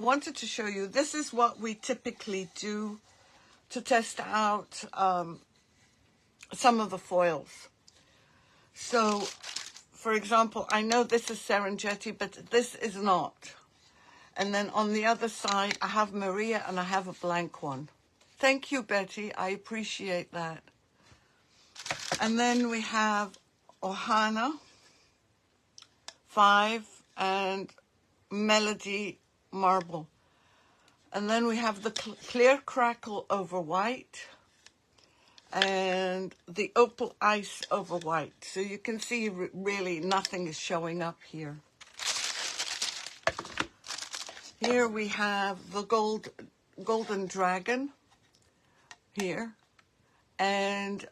wanted to show you, this is what we typically do to test out some of the foils. So, for example, I know this is Serengeti, but this is not. And then on the other side, I have Maria and I have a blank one. Thank you, Betty. I appreciate that. And then we have Ohana 5 and Melody Marble. And then we have the Clear Crackle over white and the Opal Ice over white. So you can see really nothing is showing up here. Here we have the Golden Dragon here. And,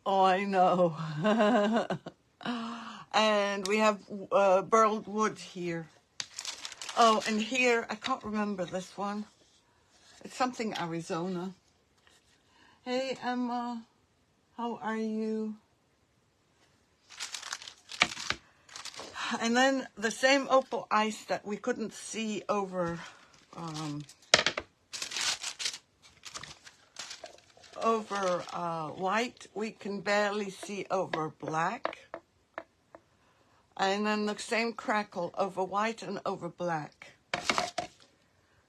oh, I know. And we have burled wood here. Oh, and here, I can't remember this one. It's something Arizona. Hey, Emma, how are you? And then the same opal ice that we couldn't see over white, we can barely see over black. And then the same crackle over white and over black.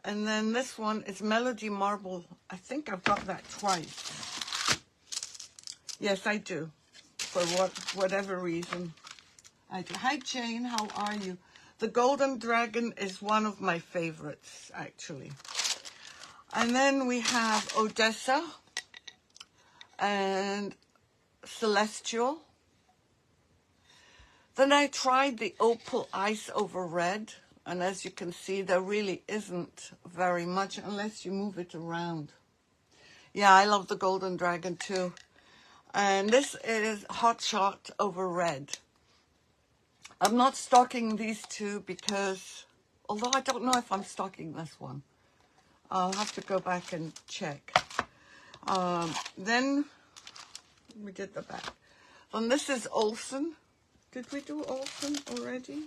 And then this one is Melody Marble. I think I've got that twice. Yes, I do. For whatever reason, I do. Hi, Jane. How are you? The Golden Dragon is one of my favorites, actually. And then we have Odessa and Celestial. Then I tried the Opal Ice over red. And as you can see, there really isn't very much unless you move it around. Yeah, I love the Golden Dragon too. And this is Hot Shot over red. I'm not stocking these two because, although I don't know if I'm stocking this one. I'll have to go back and check. Then we did the back. Then this is Olsen. Did we do Olsen already?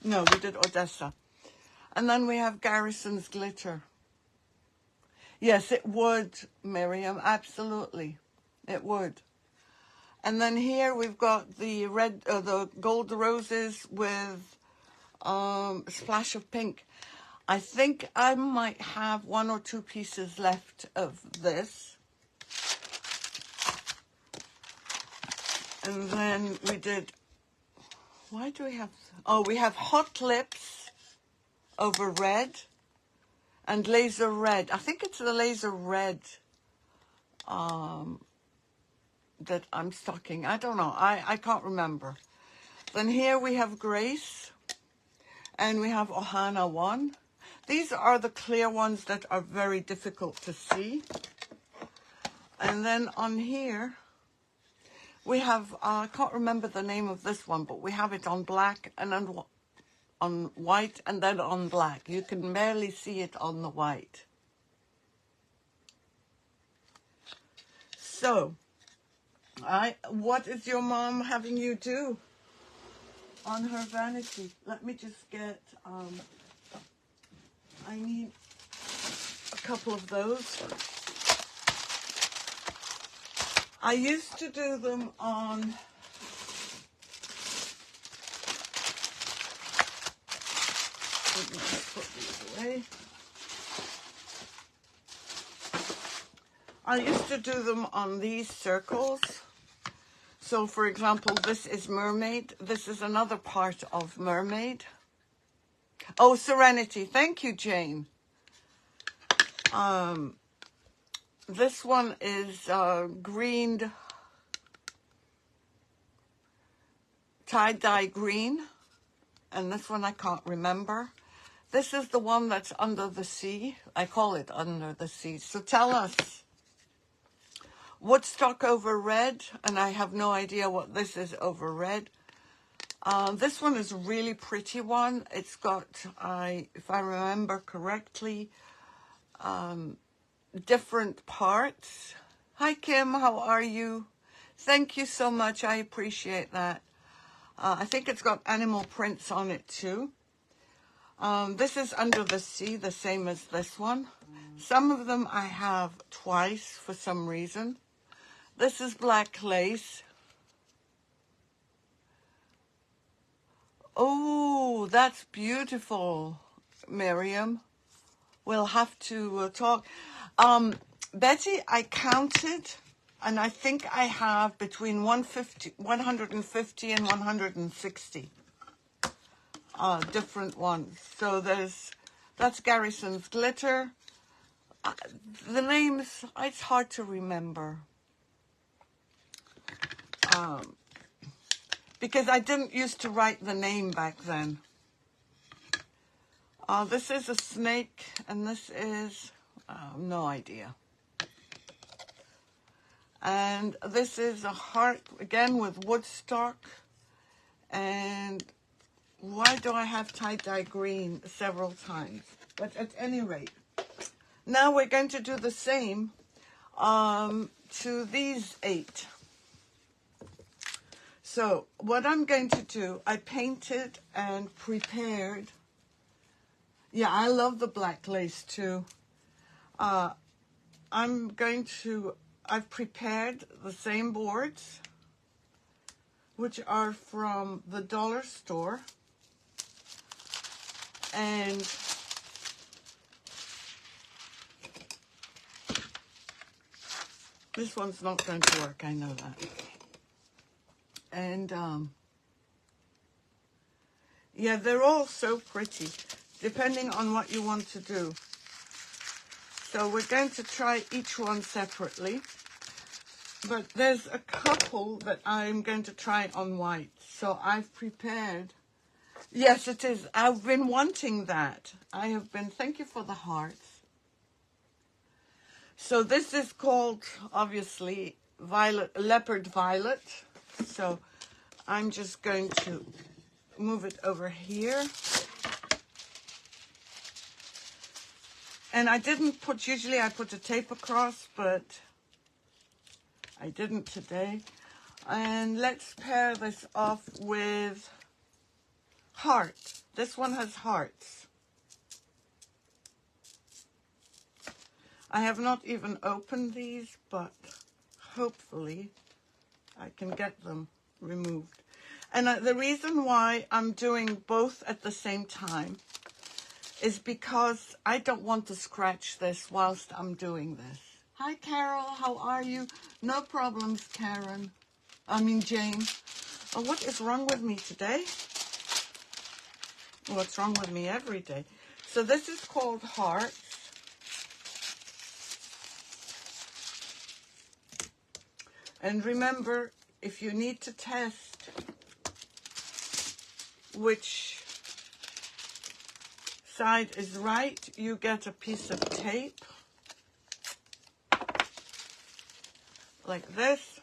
No, we did Odessa. And then we have Garrison's Glitter. Yes, it would, Miriam, absolutely. It would. And then here we've got the the gold roses with a splash of pink. I think I might have 1 or 2 pieces left of this. And then we did, why do we have, oh, we have Hot Lips over red and Laser Red. I think it's the Laser Red that I'm stocking. I don't know. I can't remember. Then here we have Grace and we have Ohana 1. These are the clear ones that are very difficult to see. And then on here, we have, I can't remember the name of this one, but we have it on black and on white and then on black. You can barely see it on the white. So, what is your mom having you do on her vanity? Let me just get, I need a couple of those. I used to do them on, let's put these away. I used to do them on these circles. So for example, this is Mermaid. This is another part of Mermaid. Oh, Serenity. Thank you, Jane. This one is greened, tie-dye green. And this one I can't remember. This is the one that's Under the Sea. I call it Under the Sea. So tell us. Woodstock over red. And I have no idea what this is over red. This one is a really pretty one. It's got, if I remember correctly, different parts. Hi, Kim. How are you? Thank you so much. I appreciate that. I think it's got animal prints on it too. This is Under the Sea, the same as this one. Some of them I have twice for some reason. This is black lace. Oh, that's beautiful, Miriam. We'll have to talk. Betty, I counted, and I think I have between 150 and 160 different ones. So that's Garrison's Glitter. The names, it's hard to remember. Because I didn't used to write the name back then. This is a snake, and this is, no idea. And this is a heart, again, with Woodstock. And why do I have tie-dye green several times? But at any rate, now we're going to do the same to these 8. So what I'm going to do, I painted and prepared. Yeah, I love the black lace too. I've prepared the same boards, which are from the dollar store. And this one's not going to work, I know that. And, yeah, they're all so pretty, depending on what you want to do. So we're going to try each one separately. But there's a couple that I'm going to try on white. So I've prepared. Yes, it is. I've been wanting that. I have been. Thank you for the hearts. So this is called, obviously, leopard violet. So I'm just going to move it over here. And I didn't put, usually I put a tape across, but I didn't today. And let's pair this off with heart. This one has hearts. I have not even opened these, but hopefully I can get them removed. And the reason why I'm doing both at the same time is because I don't want to scratch this whilst I'm doing this. Hi, Carol. How are you? No problems, Karen. Jane. Oh, what is wrong with me today? What's wrong with me every day? So this is called Hearts. And remember, if you need to test which side is right, you get a piece of tape like this,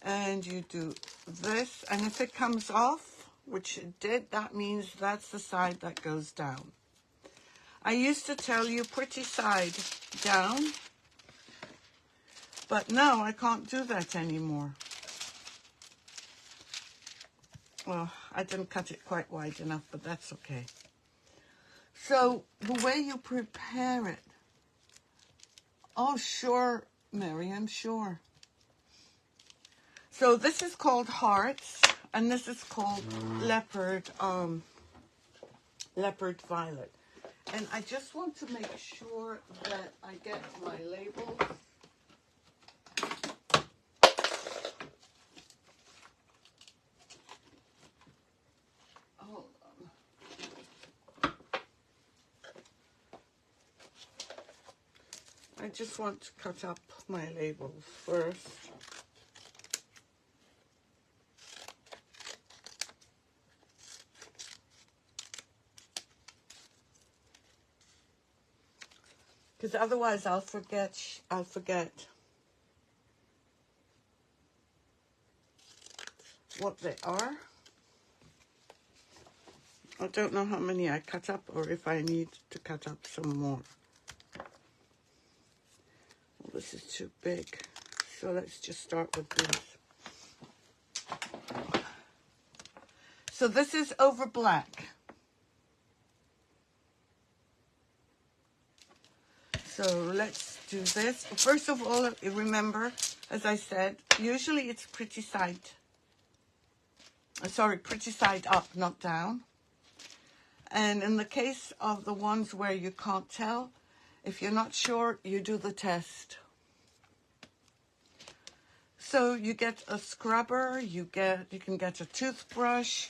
and you do this, and if it comes off, which it did, that means that's the side that goes down. I used to tell you pretty side down, but now I can't do that anymore. Well, I didn't cut it quite wide enough, but that's okay. So the way you prepare it, oh, sure, Miriam, sure. So this is called Hearts, and this is called Leopard Violet. And I just want to make sure that I get my labels. Hold on. I just want to cut up my labels first. Because otherwise I'll forget what they are. I don't know how many I cut up or if I need to cut up some more. Well, this is too big. So let's just start with this. So this is over black. So let's do this. First of all, remember, as I said, usually it's pretty side up, not down. And in the case of the ones where you can't tell, if you're not sure, you do the test. So you get a scrubber, you can get a toothbrush,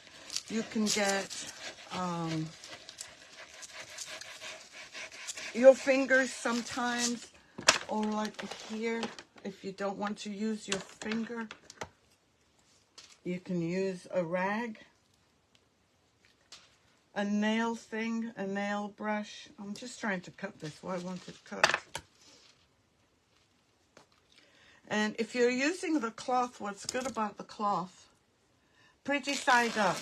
you can get your fingers sometimes, or like here, if you don't want to use your finger, you can use a rag, a nail thing, a nail brush. I'm just trying to cut this, I want it cut. And if you're using the cloth, what's good about the cloth, pretty side up.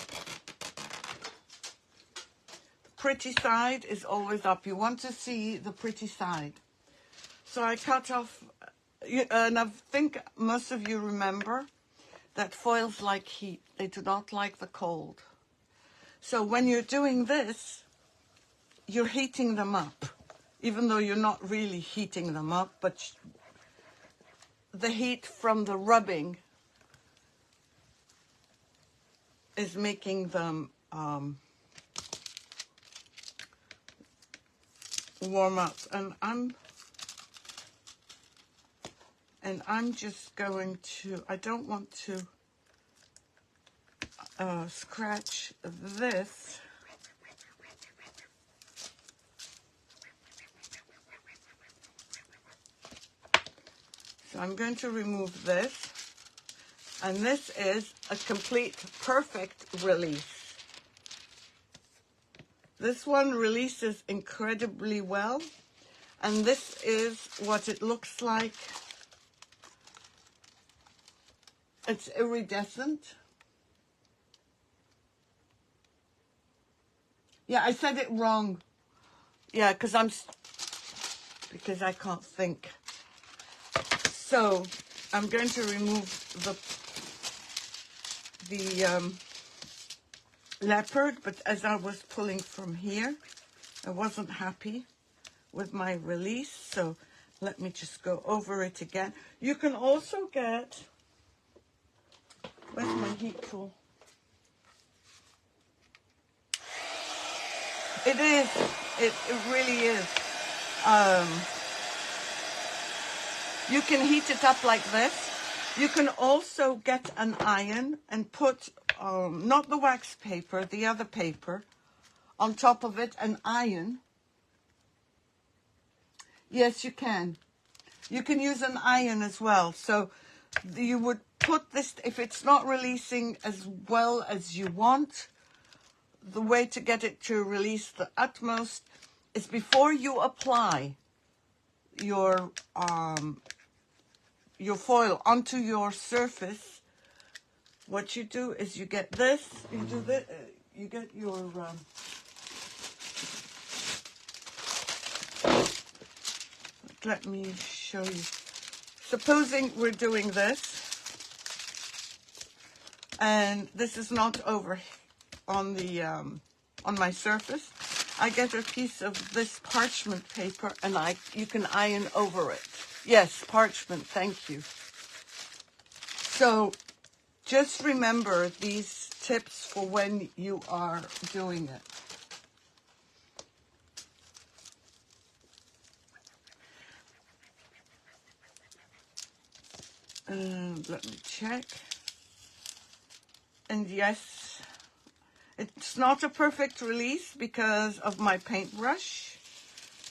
The pretty side is always up. You want to see the pretty side. So I cut off, and I think most of you remember that foils like heat. They do not like the cold. So when you're doing this, you're heating them up, even though you're not really heating them up, but the heat from the rubbing is making them warm up. And I'm just going to, I don't want to scratch this. So I'm going to remove this. And this is a complete, perfect release. This one releases incredibly well. And this is what it looks like. It's iridescent. Yeah, I said it wrong. Yeah, because I can't think. So I'm going to remove the leopard, but as I was pulling from here, I wasn't happy with my release, so let me just go over it again. You can also get, where's my heat tool? It is, it really is. You can heat it up like this. You can also get an iron and put, not the wax paper, the other paper, on top of it, an iron. Yes, you can. You can use an iron as well. So you would put this, if it's not releasing as well as you want, the way to get it to release the utmost is before you apply your foil onto your surface. What you do is you get this, you do this, you get your let me show you. Supposing we're doing this, and this is not over on the on my surface. I get a piece of this parchment paper, and you can iron over it. Yes, parchment. Thank you. So just remember these tips for when you are doing it. Let me check. And yes, it's not a perfect release because of my paintbrush.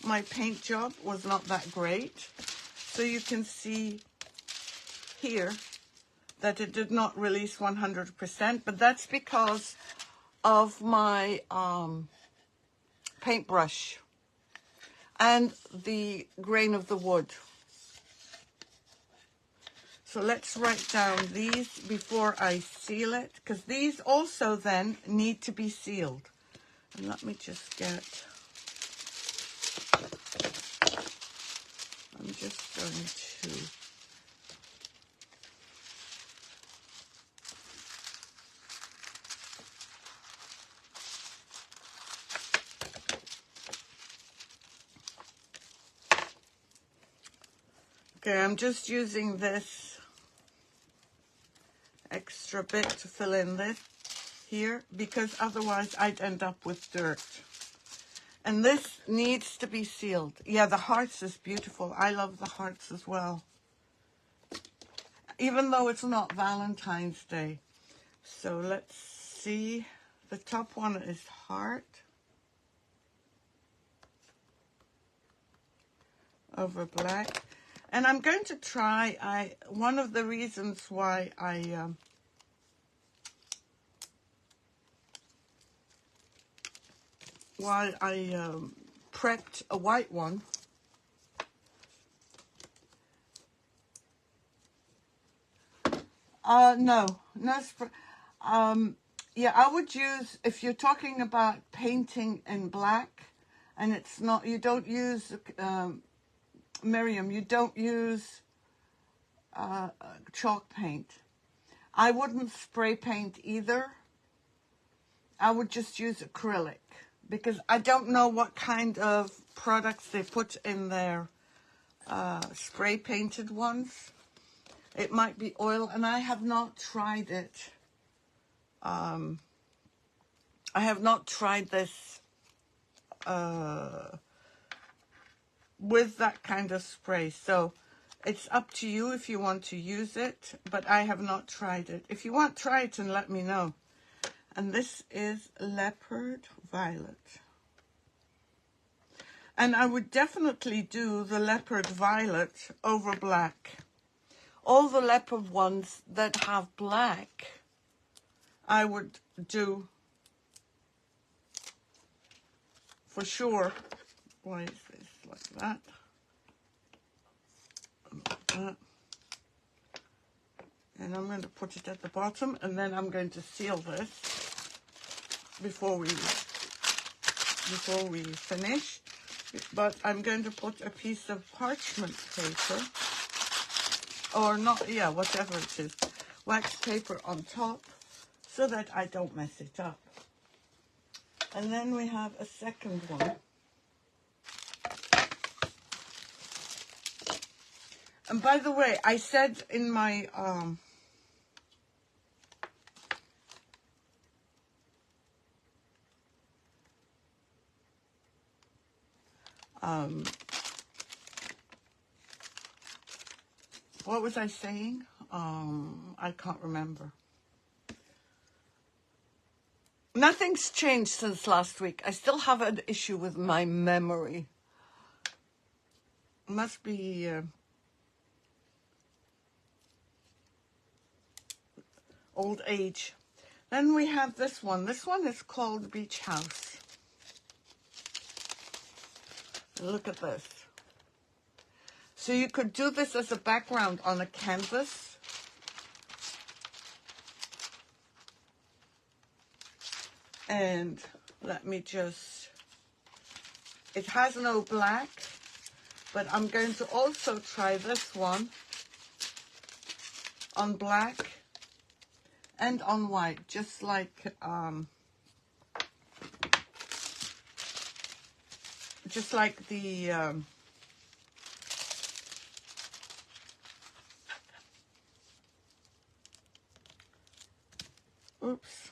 My paint job was not that great. So you can see here that it did not release 100%, but that's because of my paintbrush and the grain of the wood. So let's write down these before I seal it, because these also then need to be sealed. And let me just get, I'm just going to, Okay, I'm just using this extra bit to fill in this here, because otherwise I'd end up with dirt. And this needs to be sealed. Yeah, the hearts is beautiful. I love the hearts as well. Even though it's not Valentine's Day. So let's see. The top one is heart. Over black. And I'm going to try, one of the reasons why I prepped a white one. No spray. Yeah, I would use, if you're talking about painting in black, and it's not, you don't use, Miriam, you don't use chalk paint. I wouldn't spray paint either. I would just use acrylic, because I don't know what kind of products they put in their spray painted ones. It might be oil, and I have not tried it. I have not tried this with that kind of spray, so it's up to you if you want to use it, but I have not tried it. If you want, try it and let me know. And this is Leopard Violet. And I would definitely do the Leopard Violet over black. All the leopard ones that have black, I would do for sure. Why is this like that? Like that. And I'm going to put it at the bottom, and then I'm going to seal this before we finish. But I'm going to put a piece of parchment paper, or not, yeah, whatever it is, wax paper on top, so that I don't mess it up. And then we have a second one. And by the way, I said in my what was I saying? I can't remember. Nothing's changed since last week. I still have an issue with my memory. Must be old age. Then we have this one. This one is called Beach House. Look at this. So you could do this as a background on a canvas. And let me just, it has no black, but I'm going to also try this one on black and on white, just like the oops.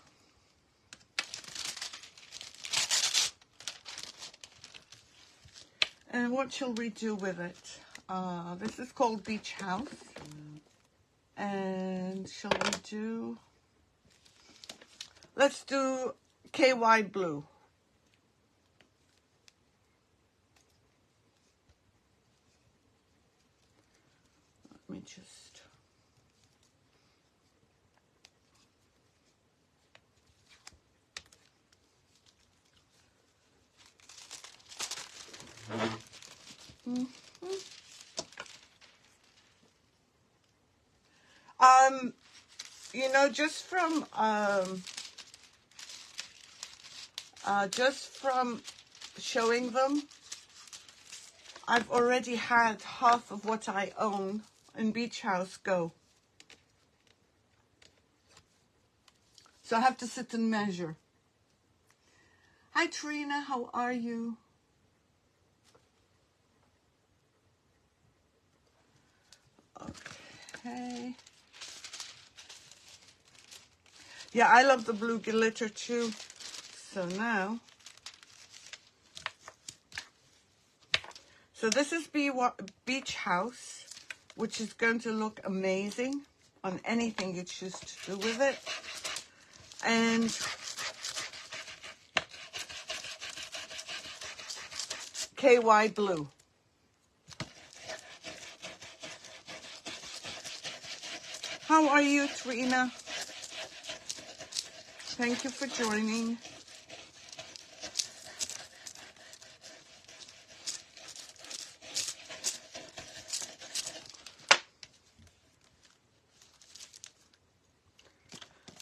And what shall we do with it? This is called Beach House. And shall we do, let's do KY Blue. Let me just, you know, just from showing them, I've already had half of what I own in Beach House go. So I have to sit and measure. Hi Trina, how are you? Okay. Yeah, I love the blue glitter too. So now, so this is Beach House, which is going to look amazing on anything you choose to do with it. And KY Blue. How are you, Trina? Thank you for joining.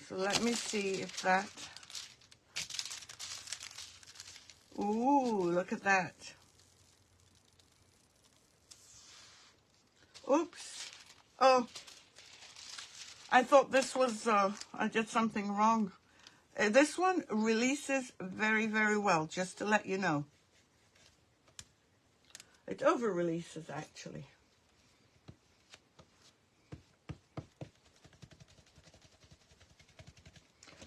So let me see if that... Ooh, look at that. Oops. Oh, I thought this was, I did something wrong. This one releases very, very well, just to let you know. It over-releases, actually.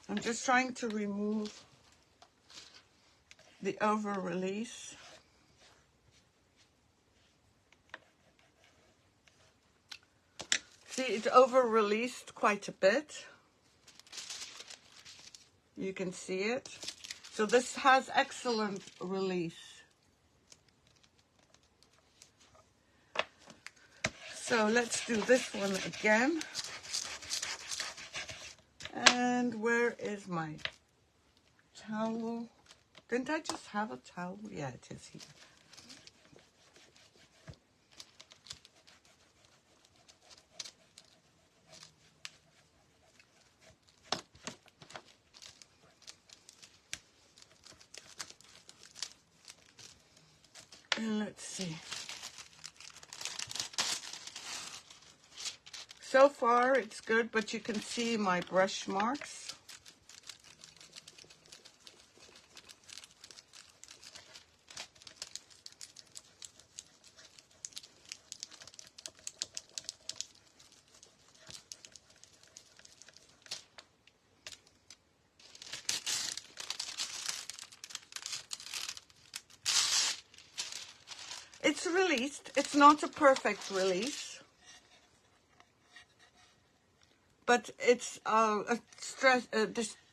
I'm just trying to remove the over-release. See, it over-released quite a bit. You can see it. So this has excellent release. So let's do this one again. And where is my towel? Didn't I just have a towel? Yeah, it is here. And let's see. So far it's good, but you can see my brush marks. It's released. It's not a perfect release, but it's a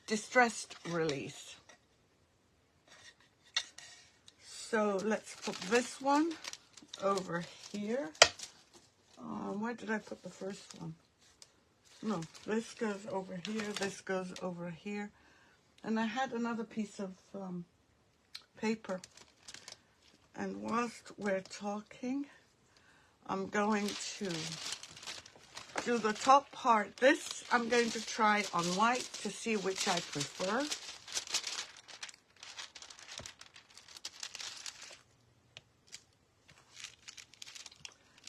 distressed release. So let's put this one over here. Where did I put the first one? No, this goes over here, this goes over here. And I had another piece of paper. And whilst we're talking, I'm going to do the top part. This I'm going to try on white to see which I prefer.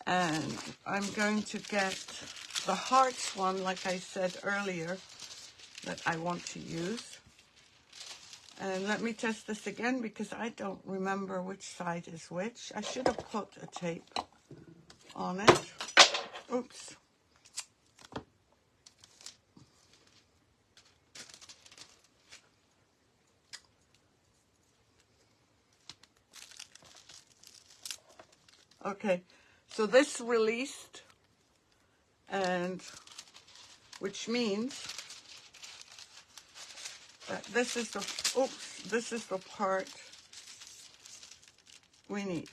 And I'm going to get the hearts one, like I said earlier, that I want to use. And let me test this again because I don't remember which side is which. I should have put a tape on it. Oops. Okay, so this released, and which means that this is the part we need.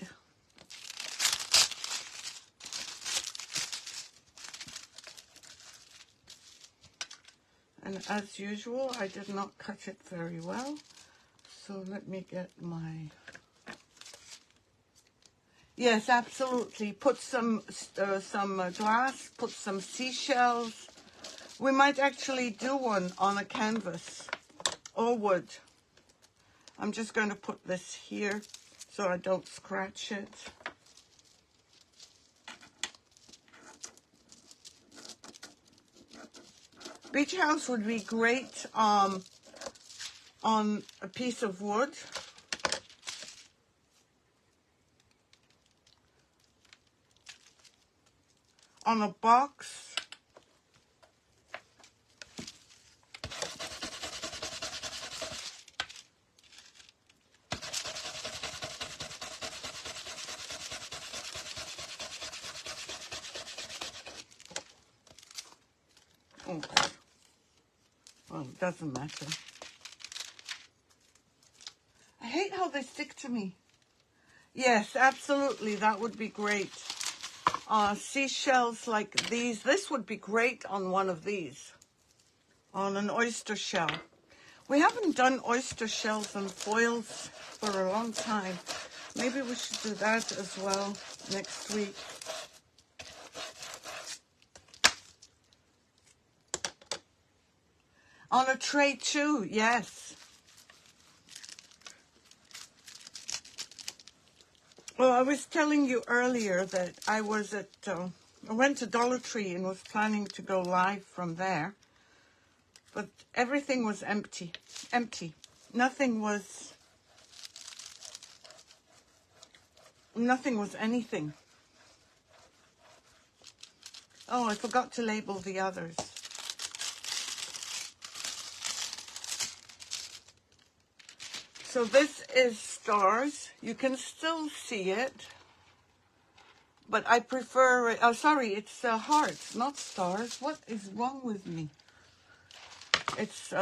And as usual, I did not cut it very well. So let me get my... Yes, absolutely. Put some glass, put some seashells. We might actually do one on a canvas or wood. I'm just going to put this here so I don't scratch it. Beach House would be great on a piece of wood. on a box. Okay. Well, it doesn't matter. I hate how they stick to me. Yes, absolutely. That would be great. Seashells like these. This would be great on one of these. On an oyster shell. We haven't done oyster shells and foils for a long time. Maybe we should do that as well next week. On a tray too, yes. Well, I was telling you earlier that I was at, I went to Dollar Tree and was planning to go live from there. But everything was empty. Nothing was anything. Oh, I forgot to label the others. So this is stars. You can still see it. But I prefer, oh sorry, it's hearts, not stars. What is wrong with me? It's,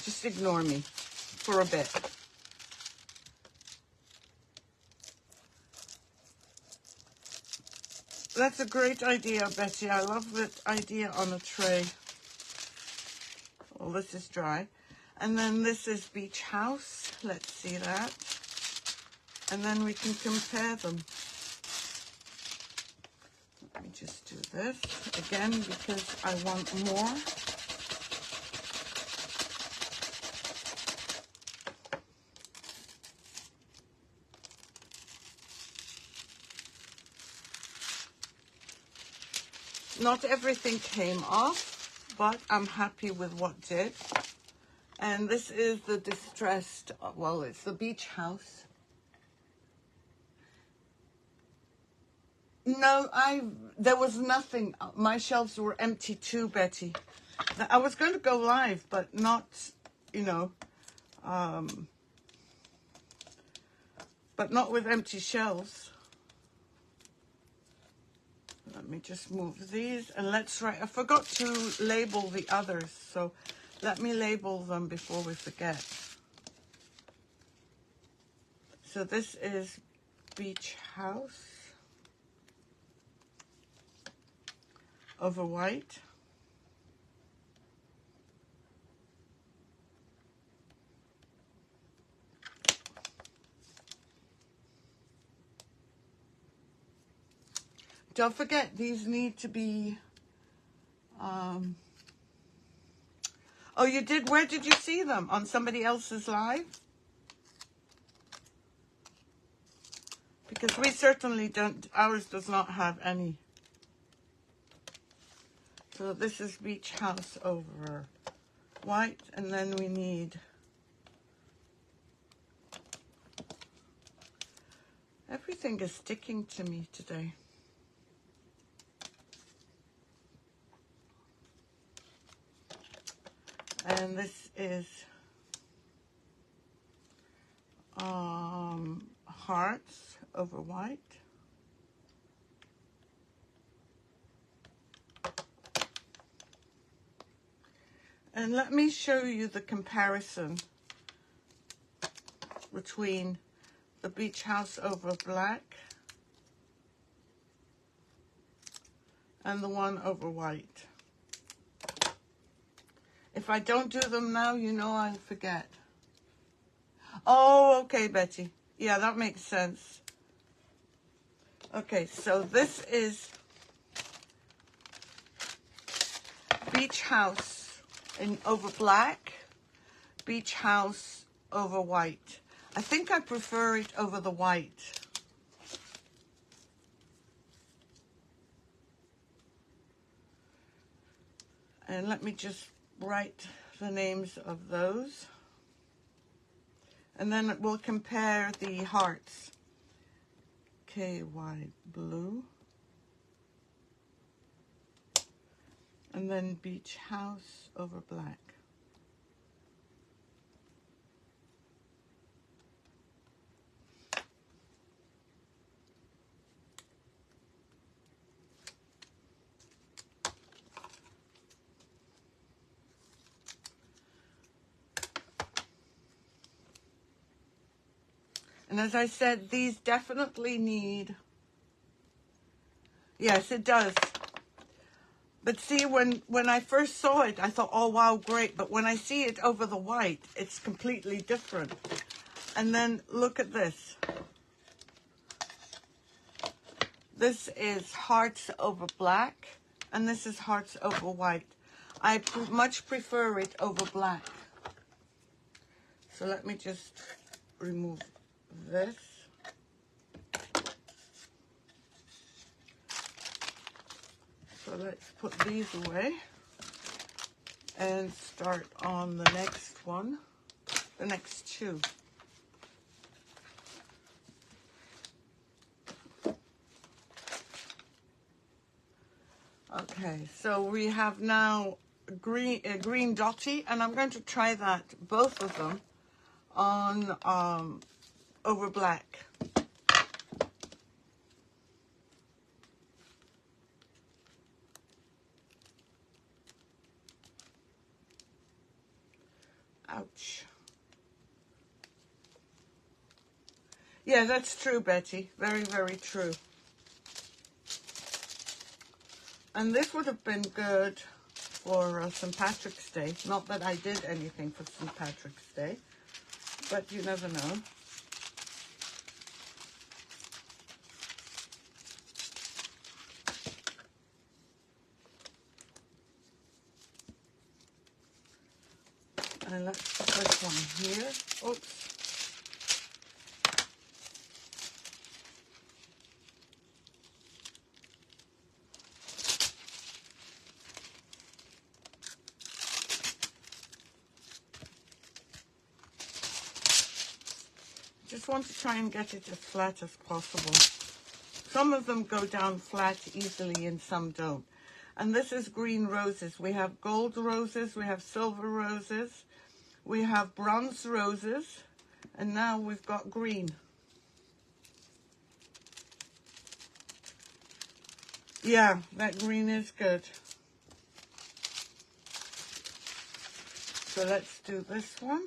just ignore me for a bit. That's a great idea, Betty. I love that idea on a tray. Well, this is dry. And then this is Beach House. Let's see that. And then we can compare them. Let me just do this again because I want more. Not everything came off, but I'm happy with what did. And this is the distressed, well, it's the Beach House. No, there was nothing. My shelves were empty too, Betty. I was going to go live, but not, you know, but not with empty shelves. Let me just move these and let's write. I forgot to label the others, so let me label them before we forget. So this is Beach House over white. Don't forget, these need to be, oh, you did, where did you see them? On somebody else's live? Because we certainly don't, ours does not have any. So this is Beach House over white, and then we need, everything is sticking to me today. And this is hearts over white. And let me show you the comparison between the Beach House over black and the one over white. If I don't do them now, you know I'll forget. Oh, okay, Betty. Yeah, that makes sense. Okay, so this is Beach House over black, Beach House over white. I think I prefer it over the white. And let me just write the names of those. And then we'll compare the hearts. KY blue. And then beach house over black. And as I said, these definitely need, yes, it does. But see, when I first saw it, I thought, oh, wow, great. But when I see it over the white, it's completely different. And then look at this. This is hearts over black, and this is hearts over white. I much prefer it over black. So let me just remove this. So let's put these away and start on the next one, the next two. Okay, so we have now green dotty, and I'm going to try that, both of them, on over black. Ouch. Yeah, that's true, Betty. Very, very true. And this would have been good for St. Patrick's Day. Not that I did anything for St. Patrick's Day, but you never know. And let's put this one here. Oops. Just want to try and get it as flat as possible. Some of them go down flat easily and some don't. And this is green roses. We have gold roses, we have silver roses, we have bronze roses, and now we've got green. Yeah, that green is good. So let's do this one.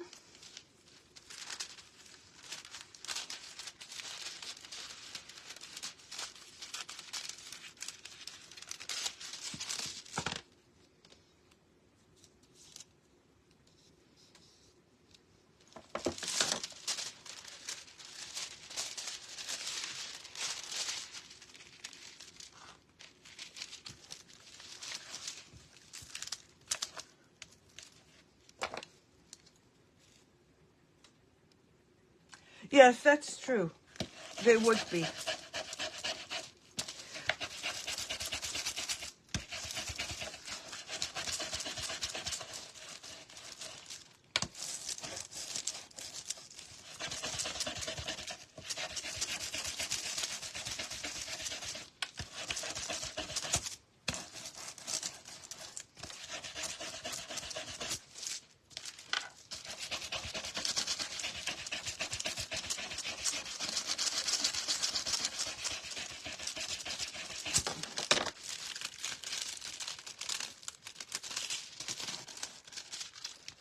Yes, that's true. They would be.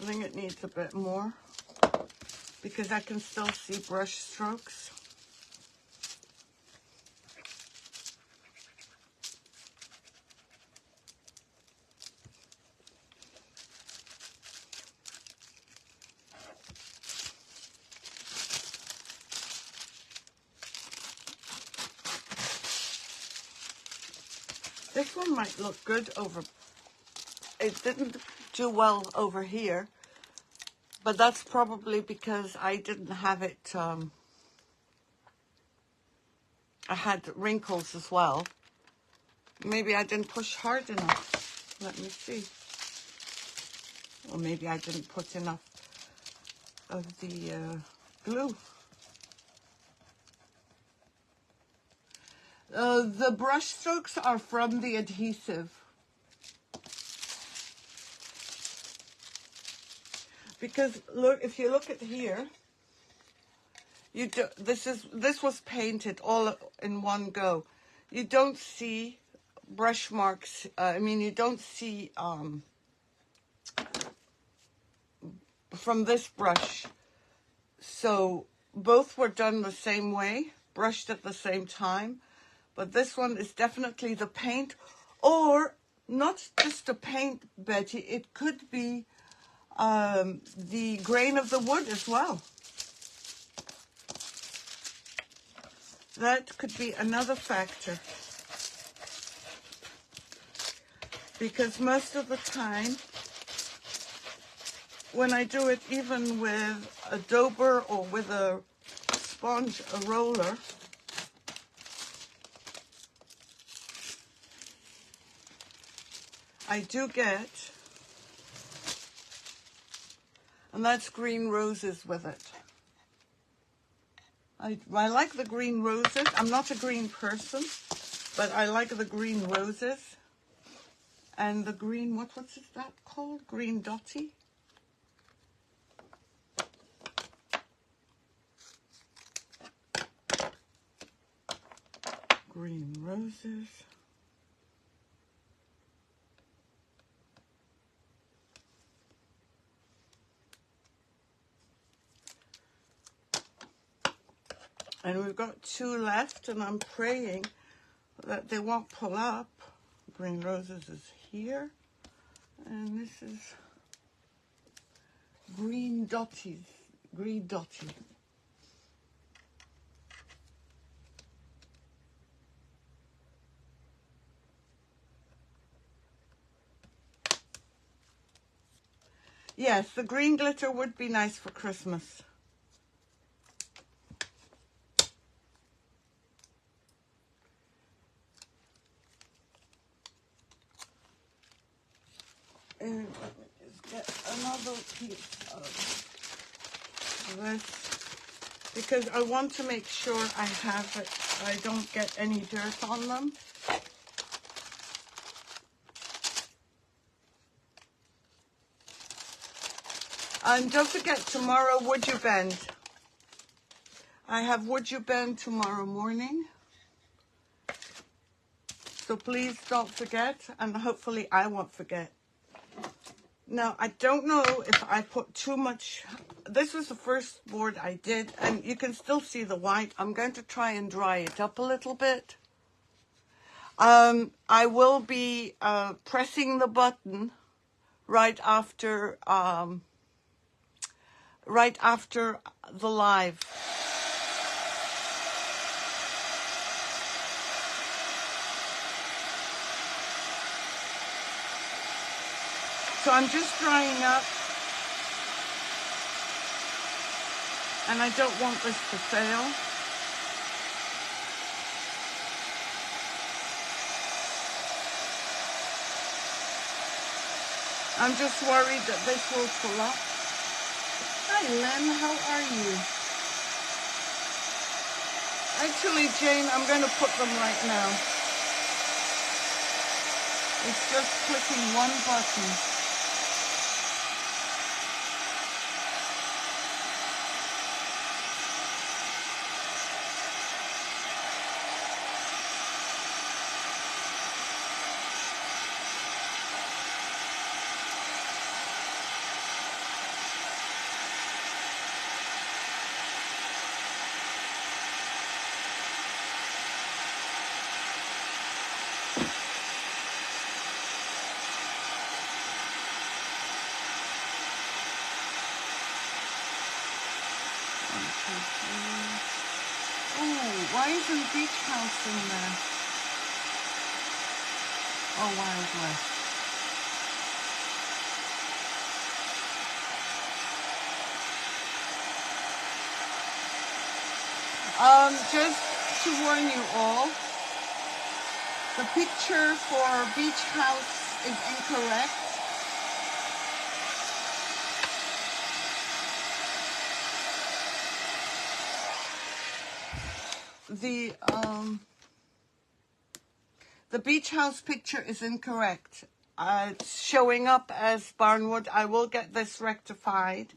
I think it needs a bit more because I can still see brush strokes. This one might look good over, it didn't do well over here, but that's probably because I didn't have it, I had wrinkles as well. Maybe I didn't push hard enough. Let me see. Or maybe I didn't put enough of the glue. The brush strokes are from the adhesive. Because look, if you look at here, this was painted all in one go. You don't see brush marks. I mean, you don't see from this brush. So both were done the same way, brushed at the same time. But this one is definitely the paint, or not just the paint, Betty. It could be the grain of the wood as well. That could be another factor. Because most of the time, when I do it even with a dauber or with a sponge, a roller, I do get, and that's green roses with it. I like the green roses. I'm not a green person, but I like the green roses. And the green, what's that called? Green dotty? Green roses. And we've got 2 left, and I'm praying that they won't pull up. Green roses is here, and this is green dotties, green dotty. Yes, the green glitter would be nice for Christmas. And let me just get another piece of this, because I want to make sure I have it, I don't get any dirt on them. And don't forget, tomorrow, Would You Bend? I have Would You Bend tomorrow morning. So please don't forget, and hopefully I won't forget. Now, I don't know if I put too much. This was the first board I did, and you can still see the white. I'm going to try and dry it up a little bit. I will be pressing the button right after the live. So I'm just drying up, and I don't want this to fail. I'm just worried that this will pull up. Hi, Lynn, how are you? Actually, Jane, I'm going to put them right now. It's just clicking one button. Oh, why isn't Beach House in there? Oh, Wild West. Just to warn you all, the picture for Beach House is incorrect. the beach house picture is incorrect. It's showing up as barnwood. I will get this rectified.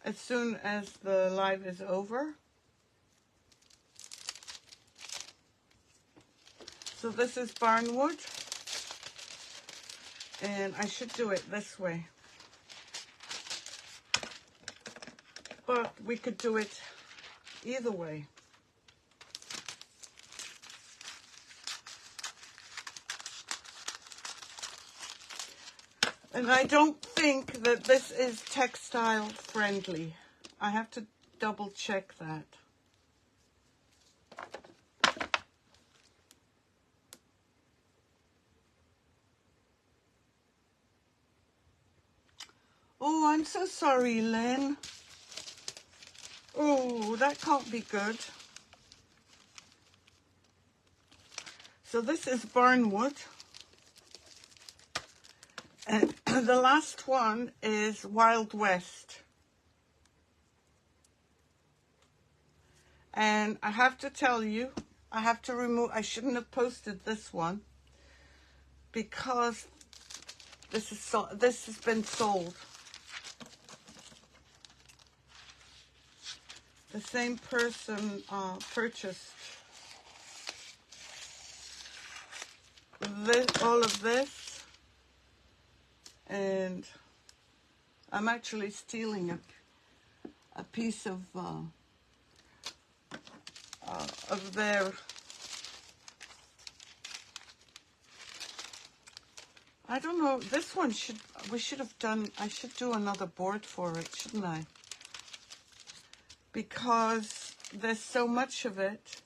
As soon as the live is over. So this is barnwood. And I should do it this way. But we could do it either way. And I don't think that this is textile friendly. I have to double check that. Oh, I'm so sorry, Lynn. Oh, that can't be good. So this is barnwood. And the last one is Wild West. And I have to tell you, I have to remove, I shouldn't have posted this one because this has been sold. The same person purchased all of this, and I'm actually stealing a piece of their. I don't know. This one we should have done. I should do another board for it, shouldn't I? Because there's so much of it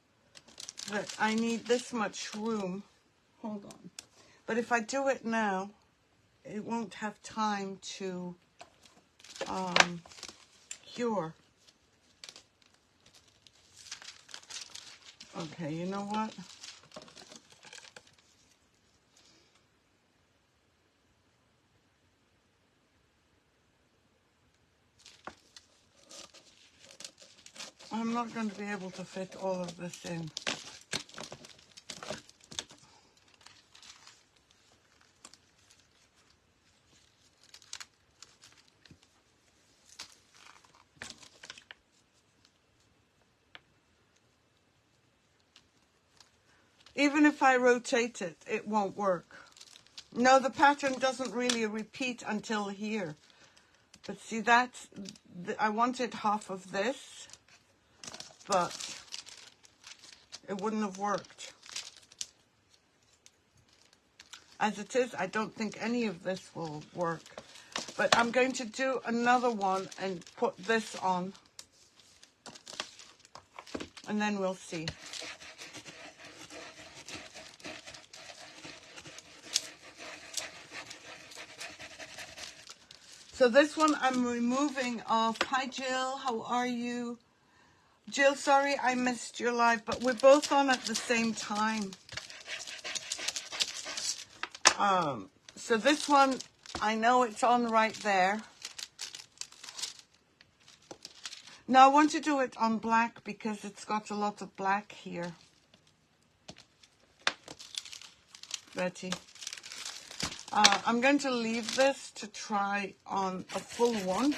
that I need this much room. Hold on. But if I do it now, it won't have time to cure. Okay, you know what? I'm not going to be able to fit all of this in. Even if I rotate it, it won't work. No, the pattern doesn't really repeat until here. But see, I wanted half of this, but it wouldn't have worked. As it is, I don't think any of this will work. But I'm going to do another one and put this on. And then we'll see. So this one I'm removing off. Hi Jill, how are you? Jill, sorry I missed your live, but we're both on at the same time. So this one, I know it's on right there. Now I want to do it on black because it's got a lot of black here. Betty. I'm going to leave this to try on a full one.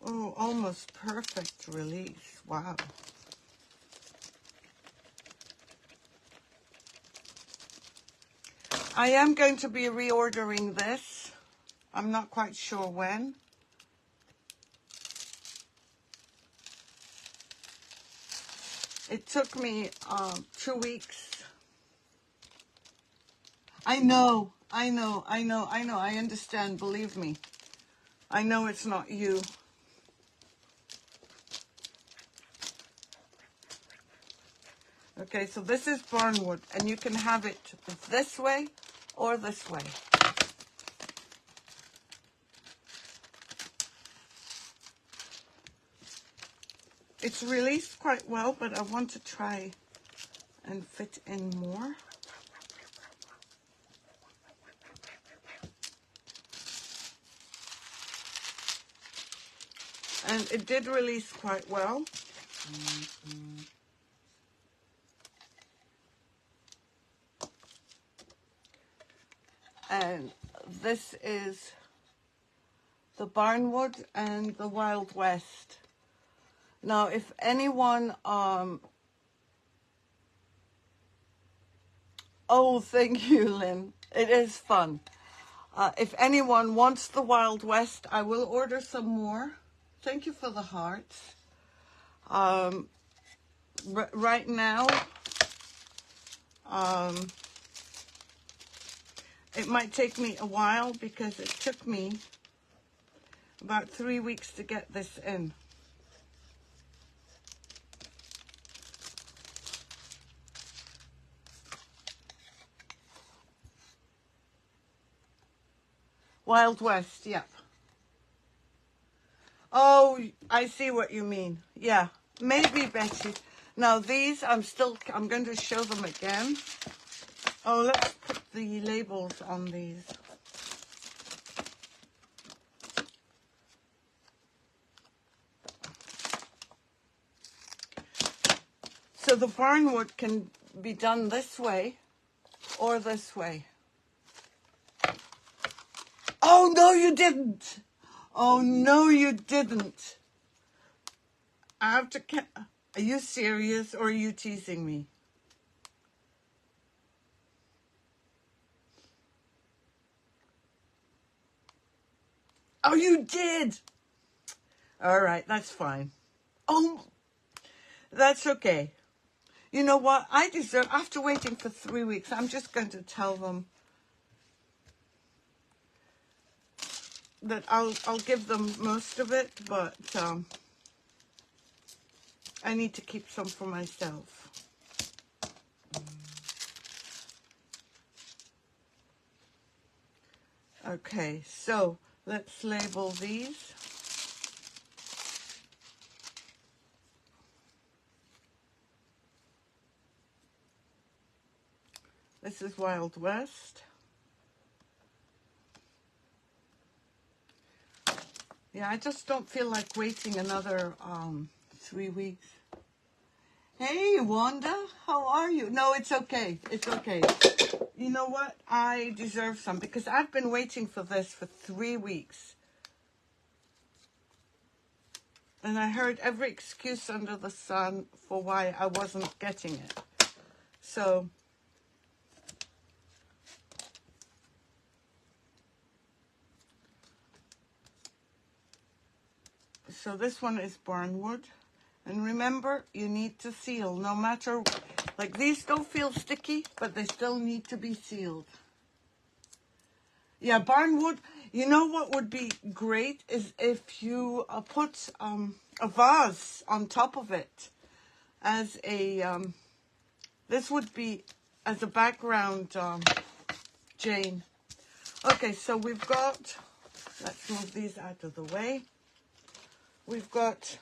Oh, almost perfect release. Wow. I am going to be reordering this. I'm not quite sure when. It took me 2 weeks. I know, I understand, believe me. I know it's not you. Okay, so this is barnwood, and you can have it this way or this way. It's released quite well, but I want to try and fit in more. And it did release quite well. And this is the Barnwood and the Wild West. Now, if anyone, oh, thank you, Lynn. It is fun. If anyone wants the Wild West, I will order some more. Thank you for the hearts. Right now, it might take me a while because it took me about 3 weeks to get this in. Wild West, yep. Oh, I see what you mean. Yeah, maybe, Betty. Now these, I'm going to show them again. Oh, let's put the labels on these. So the Barnwood can be done this way or this way. Oh, no, you didn't. Oh, no, you didn't. I have to... Are you serious or are you teasing me? Oh, you did. All right, that's fine. Oh, that's okay. You know what? I deserve... After waiting for 3 weeks, I'm just going to tell them that I'll give them most of it, but I need to keep some for myself. Okay, so let's label these. This is Wild West. Yeah, I just don't feel like waiting another 3 weeks. Hey, Wanda, how are you? No, it's okay. It's okay. You know what? I deserve some because I've been waiting for this for 3 weeks. And I heard every excuse under the sun for why I wasn't getting it. So this one is Barnwood. And remember, you need to seal, no matter, like these don't feel sticky, but they still need to be sealed. Yeah, Barnwood, you know what would be great is if you put a vase on top of it as a, this would be as a background, Jane. Okay, so we've got, let's move these out of the way. We've got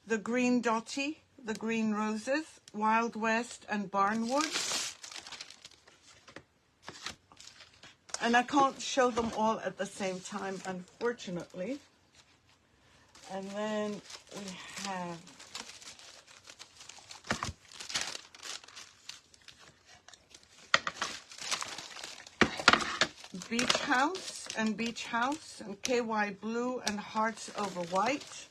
the green dotty, the green roses, Wild West and Barnwood. And I can't show them all at the same time, unfortunately. And then we have Beach House and KY Blue and Hearts Over White.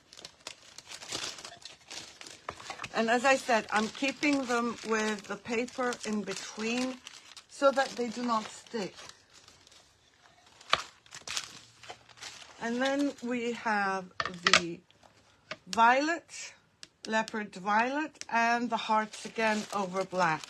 And as I said, I'm keeping them with the paper in between so that they do not stick. And then we have the violet, leopard violet, and the hearts again over black.